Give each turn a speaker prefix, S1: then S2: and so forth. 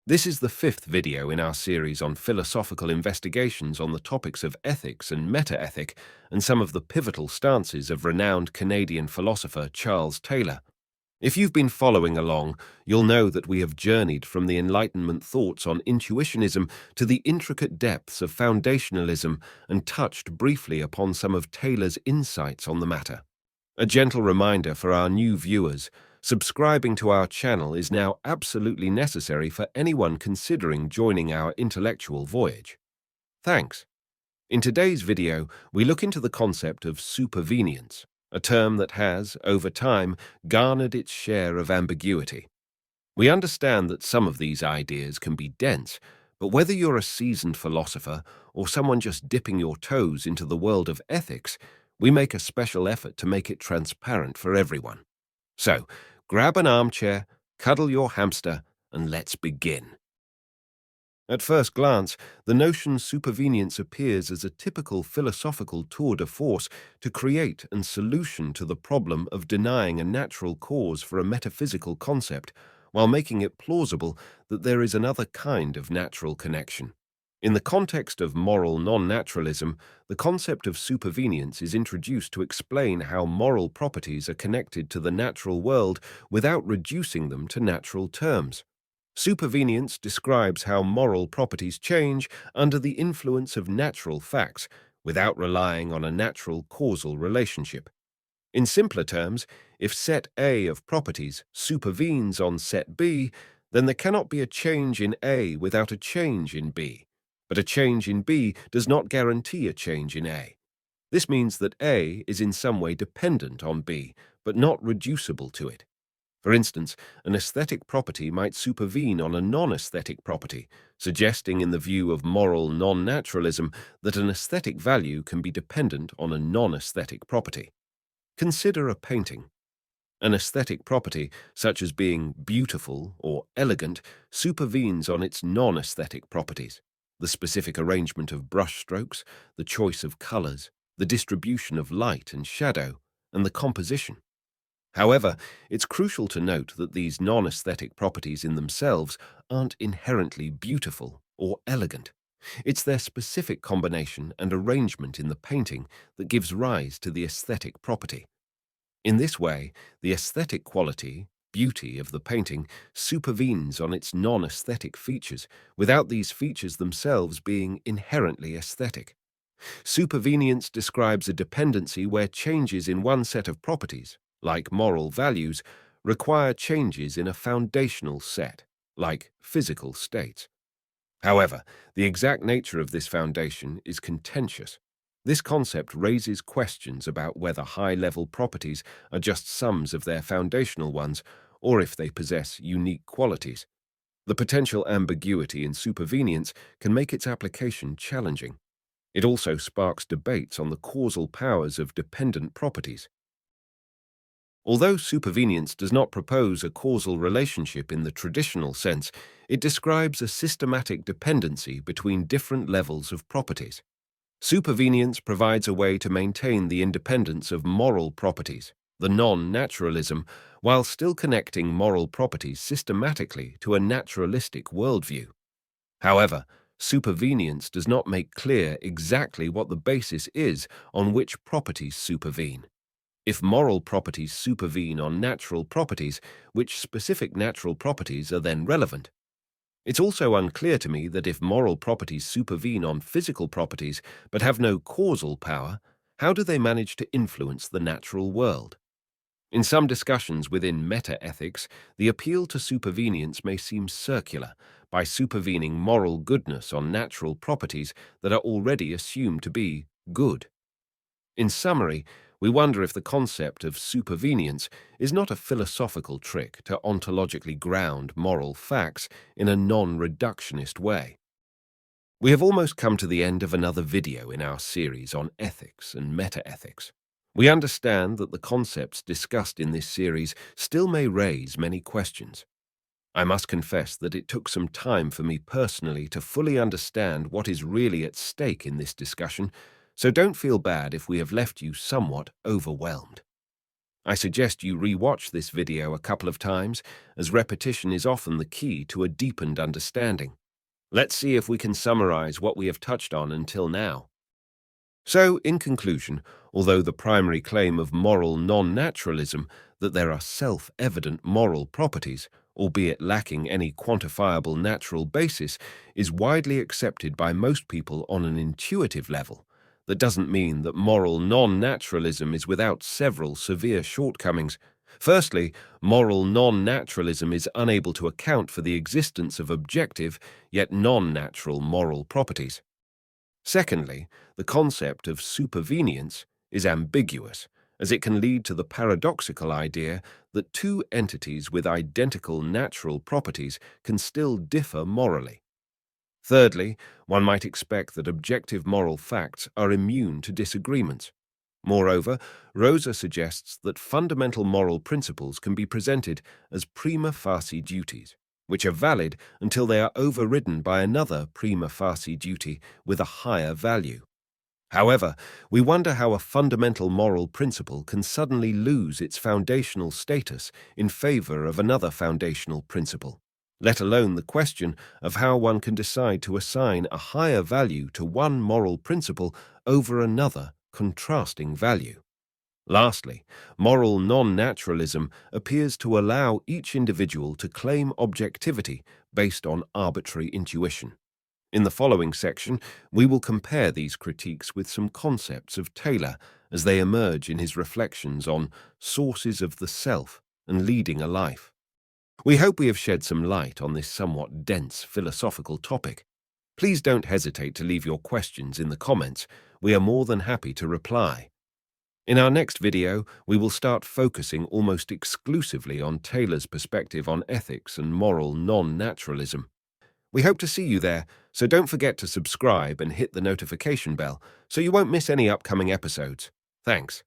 S1: This is the fifth video in our series on philosophical investigations on the topics of ethics and meta-ethic and some of the pivotal stances of renowned Canadian philosopher Charles Taylor. If you've been following along, you'll know that we have journeyed from the Enlightenment thoughts on intuitionism to the intricate depths of foundationalism and touched briefly upon some of Taylor's insights on the matter. A gentle reminder for our new viewers: subscribing to our channel is now absolutely necessary for anyone considering joining our intellectual voyage. Thanks. In today's video, we look into the concept of supervenience, a term that has, over time, garnered its share of ambiguity. We understand that some of these ideas can be dense, but whether you're a seasoned philosopher or someone just dipping your toes into the world of ethics, we make a special effort to make it transparent for everyone. So, grab an armchair, cuddle your hamster, and let's begin. At first glance, the notion supervenience appears as a typical philosophical tour de force to create a solution to the problem of denying a natural cause for a metaphysical concept, while making it plausible that there is another kind of natural connection. In the context of moral non-naturalism, the concept of supervenience is introduced to explain how moral properties are connected to the natural world without reducing them to natural terms. Supervenience describes how moral properties change under the influence of natural facts without relying on a natural causal relationship. In simpler terms, if set A of properties supervenes on set B, then there cannot be a change in A without a change in B. But a change in B does not guarantee a change in A. This means that A is in some way dependent on B, but not reducible to it. For instance, an aesthetic property might supervene on a non-aesthetic property, suggesting in the view of moral non-naturalism that an aesthetic value can be dependent on a non-aesthetic property. Consider a painting. An aesthetic property, such as being beautiful or elegant, supervenes on its non-aesthetic properties: the specific arrangement of brush strokes, the choice of colors, the distribution of light and shadow, and the composition. However, it's crucial to note that these non-aesthetic properties in themselves aren't inherently beautiful or elegant. It's their specific combination and arrangement in the painting that gives rise to the aesthetic property. In this way, the aesthetic quality, beauty of the painting supervenes on its non-aesthetic features, without these features themselves being inherently aesthetic. Supervenience describes a dependency where changes in one set of properties, like moral values, require changes in a foundational set, like physical states. However, the exact nature of this foundation is contentious. This concept raises questions about whether high-level properties are just sums of their foundational ones, or if they possess unique qualities. The potential ambiguity in supervenience can make its application challenging. It also sparks debates on the causal powers of dependent properties. Although supervenience does not propose a causal relationship in the traditional sense, it describes a systematic dependency between different levels of properties. Supervenience provides a way to maintain the independence of moral properties, the non-naturalism, while still connecting moral properties systematically to a naturalistic worldview. However, supervenience does not make clear exactly what the basis is on which properties supervene. If moral properties supervene on natural properties, which specific natural properties are then relevant? It's also unclear to me that if moral properties supervene on physical properties but have no causal power, how do they manage to influence the natural world? In some discussions within meta-ethics, the appeal to supervenience may seem circular, by supervening moral goodness on natural properties that are already assumed to be good. In summary, we wonder if the concept of supervenience is not a philosophical trick to ontologically ground moral facts in a non-reductionist way. We have almost come to the end of another video in our series on ethics and meta-ethics. We understand that the concepts discussed in this series still may raise many questions. I must confess that it took some time for me personally to fully understand what is really at stake in this discussion, so don't feel bad if we have left you somewhat overwhelmed. I suggest you re-watch this video a couple of times, as repetition is often the key to a deepened understanding. Let's see if we can summarize what we have touched on until now. So, in conclusion, although the primary claim of moral non-naturalism, that there are self-evident moral properties, albeit lacking any quantifiable natural basis, is widely accepted by most people on an intuitive level, that doesn't mean that moral non-naturalism is without several severe shortcomings. Firstly, moral non-naturalism is unable to account for the existence of objective, yet non-natural moral properties. Secondly, the concept of supervenience is ambiguous, as it can lead to the paradoxical idea that two entities with identical natural properties can still differ morally. Thirdly, one might expect that objective moral facts are immune to disagreements. Moreover, Rosa suggests that fundamental moral principles can be presented as prima facie duties, which are valid until they are overridden by another prima facie duty with a higher value. However, we wonder how a fundamental moral principle can suddenly lose its foundational status in favor of another foundational principle, let alone the question of how one can decide to assign a higher value to one moral principle over another contrasting value. Lastly, moral non-naturalism appears to allow each individual to claim objectivity based on arbitrary intuition. In the following section, we will compare these critiques with some concepts of Taylor as they emerge in his reflections on sources of the self and leading a life. We hope we have shed some light on this somewhat dense philosophical topic. Please don't hesitate to leave your questions in the comments. We are more than happy to reply. In our next video, we will start focusing almost exclusively on Taylor's perspective on ethics and moral non-naturalism. We hope to see you there, so don't forget to subscribe and hit the notification bell so you won't miss any upcoming episodes. Thanks.